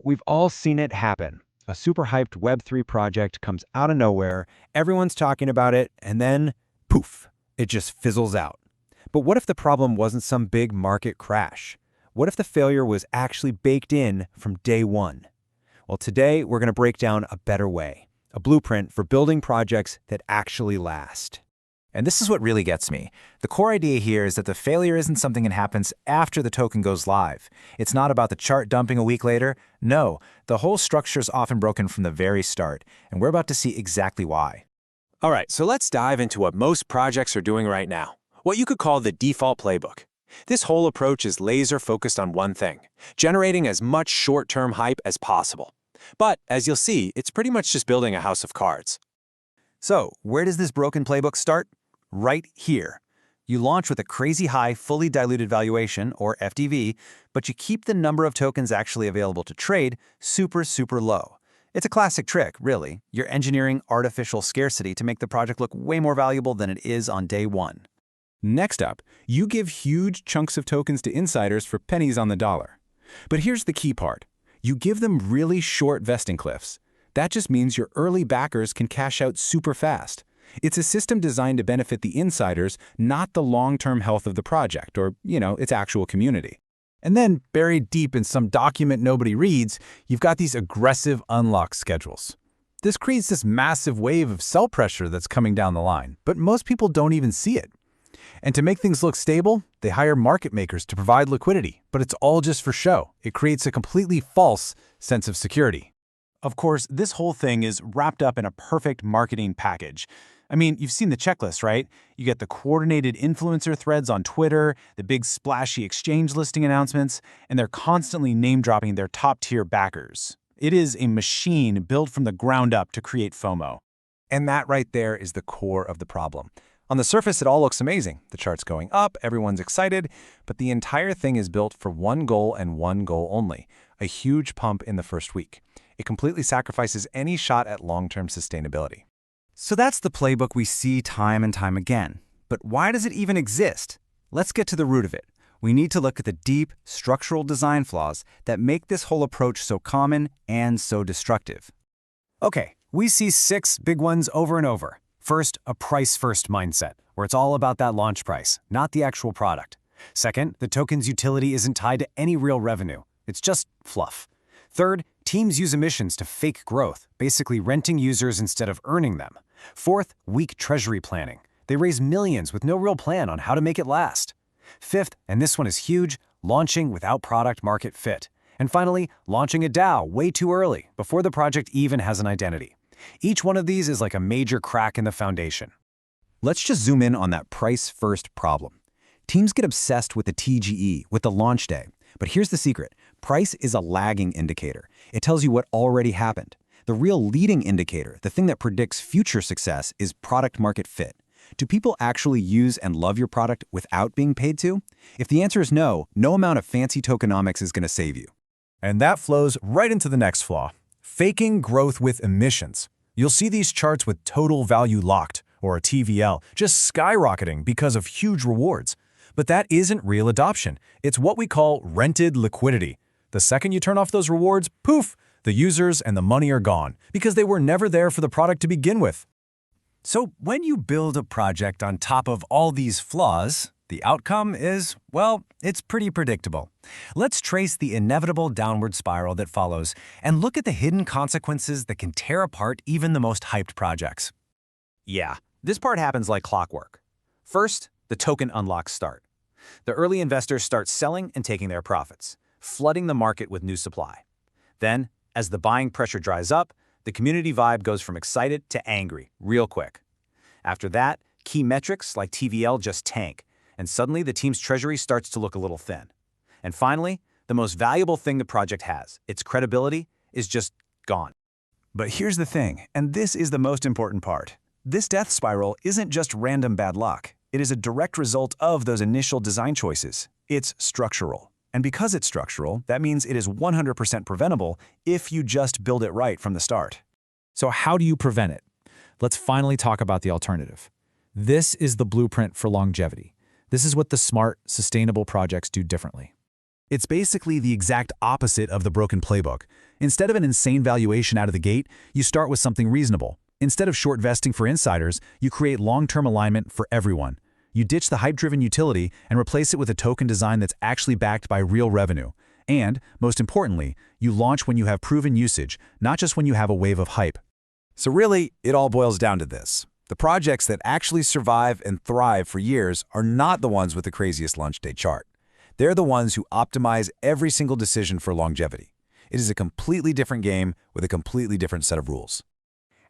We've all seen it happen. A super hyped Web3 project comes out of nowhere, everyone's talking about it, and then poof, it just fizzles out. But what if the problem wasn't some big market crash? What if the failure was actually baked in from day one? Well, today we're going to break down a better way, a blueprint for building projects that actually last. And this is what really gets me. The core idea here is that the failure isn't something that happens after the token goes live. It's not about the chart dumping a week later. No, the whole structure is often broken from the very start, and we're about to see exactly why. All right, so let's dive into what most projects are doing right now, what you could call the default playbook. This whole approach is laser-focused on one thing, generating as much short-term hype as possible. But, as you'll see, it's pretty much just building a house of cards. So, where does this broken playbook start? Right here. You launch with a crazy high, fully diluted valuation, or FDV, but you keep the number of tokens actually available to trade super, super low. It's a classic trick, really. You're engineering artificial scarcity to make the project look way more valuable than it is on day one. Next up, you give huge chunks of tokens to insiders for pennies on the dollar. But here's the key part. You give them really short vesting cliffs. That just means your early backers can cash out super fast. It's a system designed to benefit the insiders, not the long-term health of the project or, its actual community. And then, buried deep in some document nobody reads, you've got these aggressive unlock schedules. This creates this massive wave of sell pressure that's coming down the line, but most people don't even see it. And to make things look stable, they hire market makers to provide liquidity, but it's all just for show. It creates a completely false sense of security. Of course, this whole thing is wrapped up in a perfect marketing package. I mean, you've seen the checklist, right? You get the coordinated influencer threads on Twitter, the big splashy exchange listing announcements, and they're constantly name-dropping their top-tier backers. It is a machine built from the ground up to create FOMO. And that right there is the core of the problem. On the surface, it all looks amazing. The chart's going up, everyone's excited, but the entire thing is built for one goal and one goal only, a huge pump in the first week. It completely sacrifices any shot at long-term sustainability. So that's the playbook we see time and time again. But why does it even exist? Let's get to the root of it. We need to look at the deep, structural design flaws that make this whole approach so common and so destructive. Okay, we see 6 big ones over and over. First, a price-first mindset, where it's all about that launch price, not the actual product. Second, the token's utility isn't tied to any real revenue. It's just fluff. Third, teams use emissions to fake growth, basically renting users instead of earning them. Fourth, weak treasury planning. They raise millions with no real plan on how to make it last. Fifth, and this one is huge, launching without product market fit. And finally, launching a DAO way too early, before the project even has an identity. Each one of these is like a major crack in the foundation. Let's just zoom in on that price-first problem. Teams get obsessed with the TGE, with the launch day. But here's the secret. Price is a lagging indicator. It tells you what already happened. The real leading indicator, the thing that predicts future success, is product market fit. Do people actually use and love your product without being paid to? If the answer is no, no amount of fancy tokenomics is going to save you. And that flows right into the next flaw. Faking growth with emissions. You'll see these charts with total value locked, or a TVL, just skyrocketing because of huge rewards. But that isn't real adoption. It's what we call rented liquidity. The second you turn off those rewards, poof, the users and the money are gone because they were never there for the product to begin with. So when you build a project on top of all these flaws, the outcome is, well, it's pretty predictable. Let's trace the inevitable downward spiral that follows and look at the hidden consequences that can tear apart even the most hyped projects. Yeah, this part happens like clockwork. First, the token unlocks start. The early investors start selling and taking their profits, flooding the market with new supply. Then, as the buying pressure dries up, the community vibe goes from excited to angry real quick. After that, key metrics like TVL just tank, and suddenly the team's treasury starts to look a little thin. And finally, the most valuable thing the project has, its credibility, is just gone. But here's the thing, and this is the most important part. This death spiral isn't just random bad luck. It is a direct result of those initial design choices. It's structural. And because it's structural, that means it is 100% preventable if you just build it right from the start. So how do you prevent it? let's finally talk about the alternative. This is the blueprint for longevity. This is what the smart, sustainable projects do differently. It's basically the exact opposite of the broken playbook. Instead of an insane valuation out of the gate, you start with something reasonable. Instead of short vesting for insiders, you create long-term alignment for everyone. You ditch the hype-driven utility and replace it with a token design that's actually backed by real revenue. And, most importantly, you launch when you have proven usage, not just when you have a wave of hype. So really, it all boils down to this. The projects that actually survive and thrive for years are not the ones with the craziest launch day chart. They're the ones who optimize every single decision for longevity. It is a completely different game with a completely different set of rules.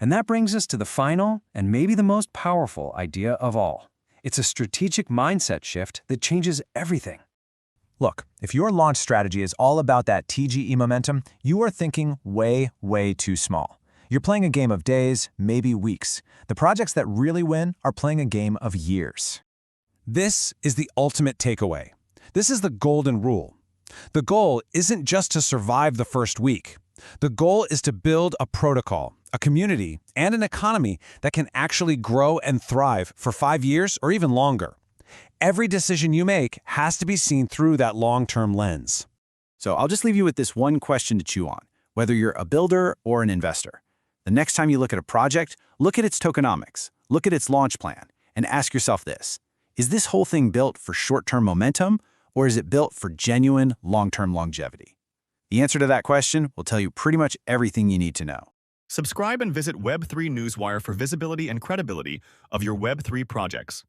And that brings us to the final and maybe the most powerful idea of all. It's a strategic mindset shift that changes everything. Look, if your launch strategy is all about that TGE momentum, you are thinking way, way too small. You're playing a game of days, maybe weeks. The projects that really win are playing a game of years. This is the ultimate takeaway. This is the golden rule. The goal isn't just to survive the first week. The goal is to build a protocol, a community, and an economy that can actually grow and thrive for 5 years or even longer. Every decision you make has to be seen through that long-term lens. So I'll just leave you with this one question to chew on, whether you're a builder or an investor. The next time you look at a project, look at its tokenomics, look at its launch plan, and ask yourself this: is this whole thing built for short-term momentum, or is it built for genuine long-term longevity? The answer to that question will tell you pretty much everything you need to know. Subscribe and visit Web3 Newswire for visibility and credibility of your Web3 projects.